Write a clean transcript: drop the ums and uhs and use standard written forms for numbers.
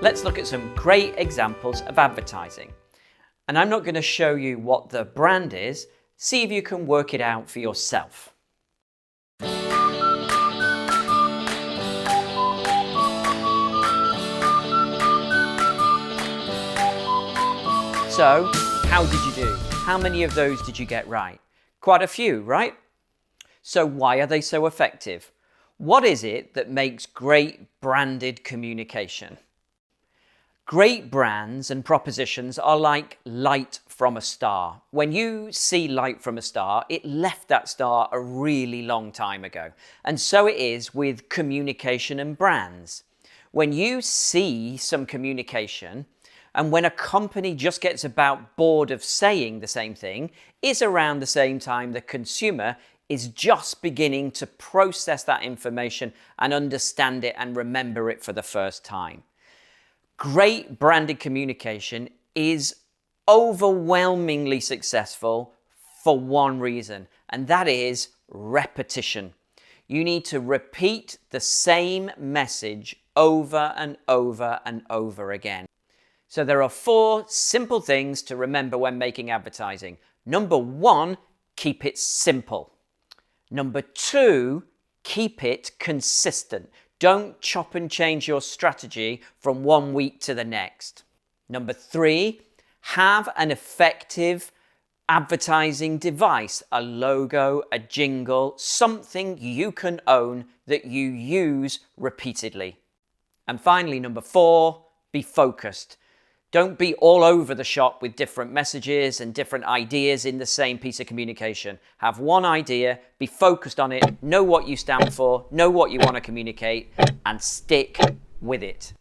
Let's look at some great examples of advertising. And I'm not going to show you what the brand is. See if you can work it out for yourself. So, how did you do? How many of those did you get right? Quite a few, right? So why are they so effective? What is it that makes great branded communication? Great brands and propositions are like light from a star. When you see light from a star, it left that star a really long time ago. And so it is with communication and brands. When you see some communication, and when a company just gets about bored of saying the same thing, is around the same time the consumer is just beginning to process that information and understand it and remember it for the first time. Great branded communication is overwhelmingly successful for one reason, and that is repetition. You need to repeat the same message over and over and over again. So there are 4 simple things to remember when making advertising. Number 1, keep it simple. Number 2, keep it consistent. Don't chop and change your strategy from one week to the next. Number 3, have an effective advertising device, a logo, a jingle, something you can own that you use repeatedly. And finally, number 4, be focused. Don't be all over the shop with different messages and different ideas in the same piece of communication. Have one idea, be focused on it, know what you stand for, know what you want to communicate, and stick with it.